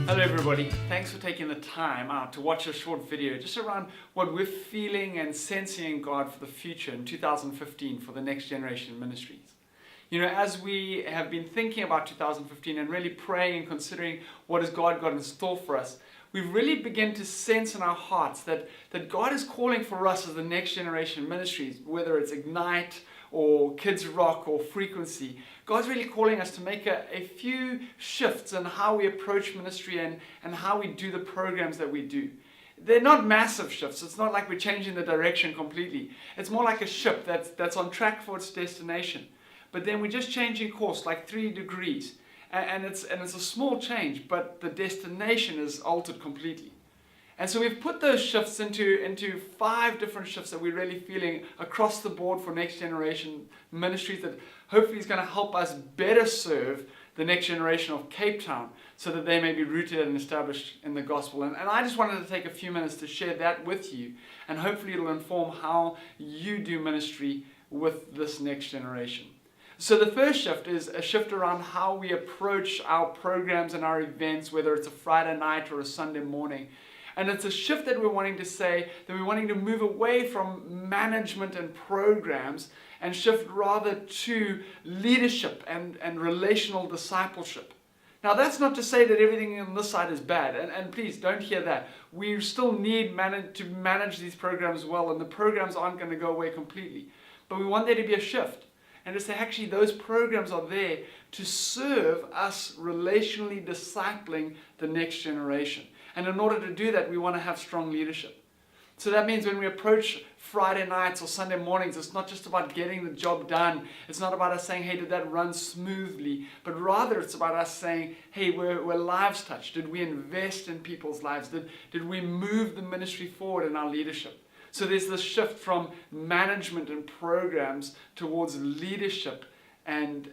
Hello everybody, thanks for taking the time out to watch a short video just around what we're feeling and sensing in God for the future in 2015 for the Next Generation Ministries. You know, as we have been thinking about 2015 and really praying and considering what has God got in store for us, we've really begun to sense in our hearts that God is calling for us as the Next Generation Ministries, whether it's Ignite or Kids Rock or Frequency. God's really calling us to make a few shifts in how we approach ministry and how we do the programs that we do. They're not massive shifts. It's not like we're changing the direction completely. It's more like a ship that's on track for its destination. But then we're just changing course like 3 degrees. And it's a small change, but the destination is altered completely. And so we've put those shifts into 5 different shifts that we're really feeling across the board for Next Generation Ministries that hopefully is going to help us better serve the next generation of Cape Town so that they may be rooted and established in the gospel. And I just wanted to take a few minutes to share that with you, and hopefully it'll inform how you do ministry with this next generation. So the first shift is a shift around how we approach our programs and our events, whether it's a Friday night or a Sunday morning. And it's a shift that we're wanting to say that we're wanting to move away from management and programs and shift rather to leadership and relational discipleship. Now that's not to say that everything on this side is bad, and please don't hear that. We still need to manage these programs well, and the programs aren't going to go away completely. But we want there to be a shift. And to say, actually, those programs are there to serve us relationally discipling the next generation. And in order to do that, we want to have strong leadership. So that means when we approach Friday nights or Sunday mornings, it's not just about getting the job done. It's not about us saying, hey, did that run smoothly? But rather it's about us saying, hey, were lives touched? Did we invest in people's lives? Did we move the ministry forward in our leadership? So there's this shift from management and programs towards leadership and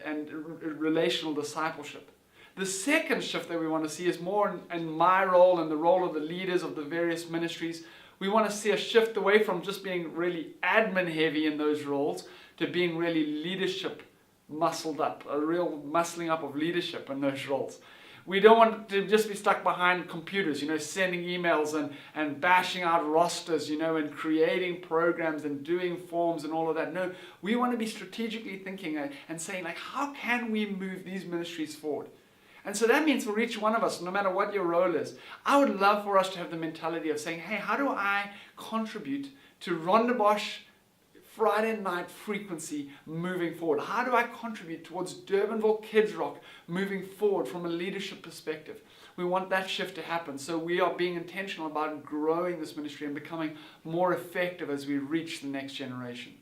relational discipleship. The second shift that we want to see is more in my role and the role of the leaders of the various ministries. We want to see a shift away from just being really admin heavy in those roles to being really leadership muscled up, a real muscling up of leadership in those roles. We don't want to just be stuck behind computers, sending emails and bashing out rosters, and creating programs and doing forms and all of that. No, we want to be strategically thinking and saying, how can we move these ministries forward? And so that means for each one of us, no matter what your role is, I would love for us to have the mentality of saying, hey, how do I contribute to Rondebosch Friday night frequency moving forward? How do I contribute towards Durbanville Kids Rock moving forward from a leadership perspective? We want that shift to happen. So we are being intentional about growing this ministry and becoming more effective as we reach the next generation.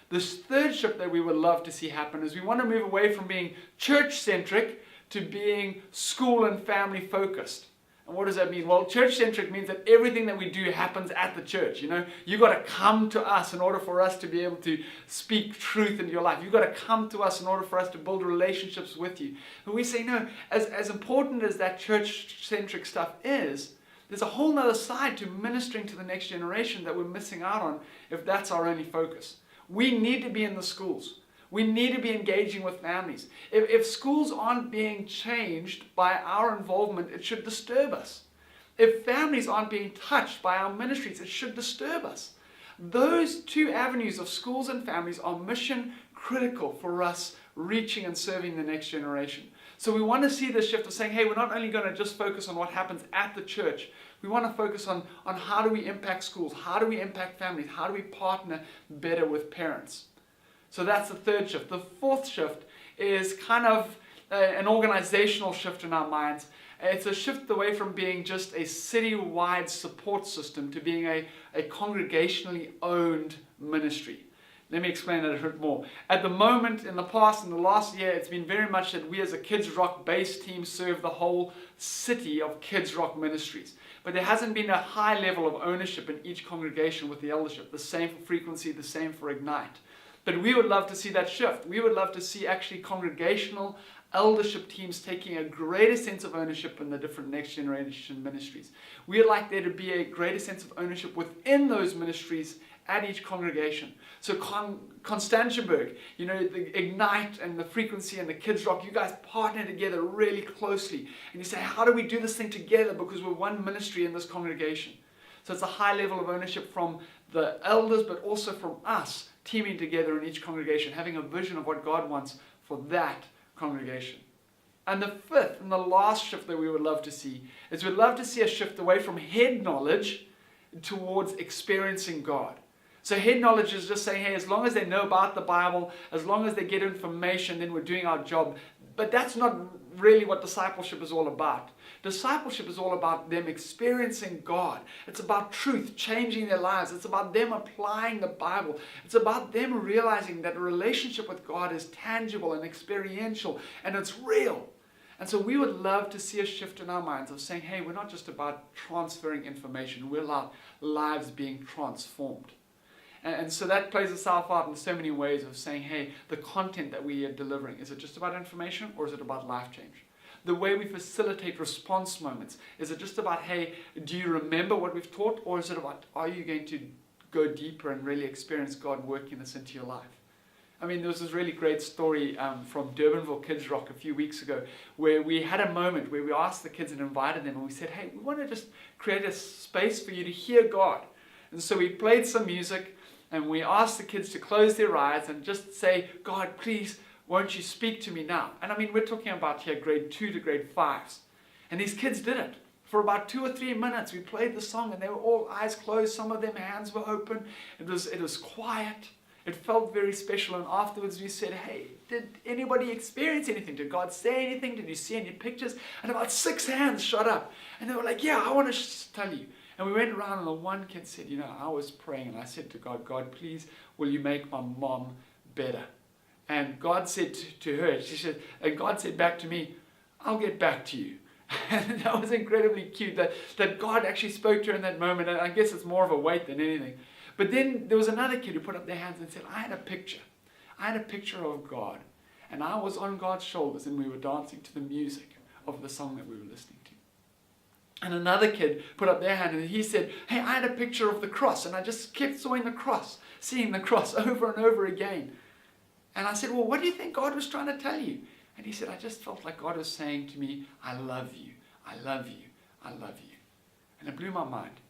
This third shift that we would love to see happen is we want to move away from being church-centric to being school and family focused. And what does that mean? Well, church-centric means that everything that we do happens at the church. You've got to come to us in order for us to be able to speak truth into your life. You've got to come to us in order for us to build relationships with you. But we say, no, as important as that church-centric stuff is, there's a whole other side to ministering to the next generation that we're missing out on if that's our only focus. We need to be in the schools. We need to be engaging with families. If schools aren't being changed by our involvement, it should disturb us. If families aren't being touched by our ministries, it should disturb us. Those 2 avenues of schools and families are mission critical for us reaching and serving the next generation. So we want to see this shift of saying, hey, we're not only going to just focus on what happens at the church, we want to focus on how do we impact schools, how do we impact families, how do we partner better with parents. So that's the third shift. The fourth shift is kind of an organizational shift in our minds. It's a shift away from being just a city-wide support system to being a congregationally owned ministry. Let me explain that a bit more. At the moment, in the past, in the last year, it's been very much that we as a Kids Rock base team serve the whole city of Kids Rock ministries. But there hasn't been a high level of ownership in each congregation with the eldership. The same for Frequency, the same for Ignite. But we would love to see that shift. We would love to see actually congregational eldership teams taking a greater sense of ownership in the different next generation ministries. We would like there to be a greater sense of ownership within those ministries at each congregation. So Constantiaberg, the Ignite and the Frequency and the Kids Rock, you guys partner together really closely. And you say, how do we do this thing together? Because we're one ministry in this congregation. So it's a high level of ownership from the elders, but also from us teaming together in each congregation, having a vision of what God wants for that congregation. And the fifth and the last shift that we would love to see is we'd love to see a shift away from head knowledge towards experiencing God. So head knowledge is just saying, hey, as long as they know about the Bible, as long as they get information, then we're doing our job. But that's not really what discipleship is all about. Discipleship is all about them experiencing God. It's about truth changing their lives. It's about them applying the Bible. It's about them realizing that a relationship with God is tangible and experiential and it's real. And so we would love to see a shift in our minds of saying, hey, we're not just about transferring information. We're about lives being transformed. And so that plays itself out in so many ways of saying, hey, the content that we are delivering, is it just about information or is it about life change? The way we facilitate response moments, is it just about, hey, do you remember what we've taught? Or is it about, are you going to go deeper and really experience God working this into your life? I mean, there was this really great story from Durbanville Kids Rock a few weeks ago where we had a moment where we asked the kids and invited them and we said, hey, we want to just create a space for you to hear God. And so we played some music and we asked the kids to close their eyes and just say, God, please, won't you speak to me now? And I mean, we're talking about here grade 2 to grade 5s. And these kids did it. For about 2 or 3 minutes, we played the song and they were all eyes closed. Some of them hands were open. It was quiet. It felt very special. And afterwards we said, hey, did anybody experience anything? Did God say anything? Did you see any pictures? And about 6 hands shot up. And they were like, yeah, I want to tell you. And we went around and the one kid said, I was praying and I said to God, God, please, will you make my mom better? And God said to her, and God said back to me, I'll get back to you. And that was incredibly cute that God actually spoke to her in that moment. And I guess it's more of a weight than anything. But then there was another kid who put up their hands and said, I had a picture. I had a picture of God. And I was on God's shoulders and we were dancing to the music of the song that we were listening to. And another kid put up their hand and he said, hey, I had a picture of the cross. And I just kept seeing the cross over and over again. And I said, well, what do you think God was trying to tell you? And he said, I just felt like God was saying to me, I love you, I love you, I love you. And it blew my mind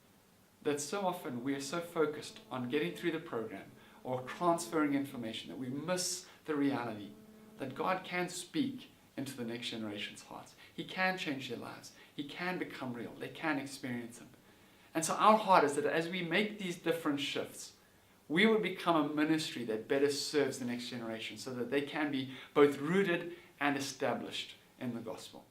that so often we are so focused on getting through the program or transferring information that we miss the reality that God can speak into the next generation's hearts. He can change their lives. He can become real. They can experience Him. And so our heart is that as we make these different shifts, we will become a ministry that better serves the next generation so that they can be both rooted and established in the gospel.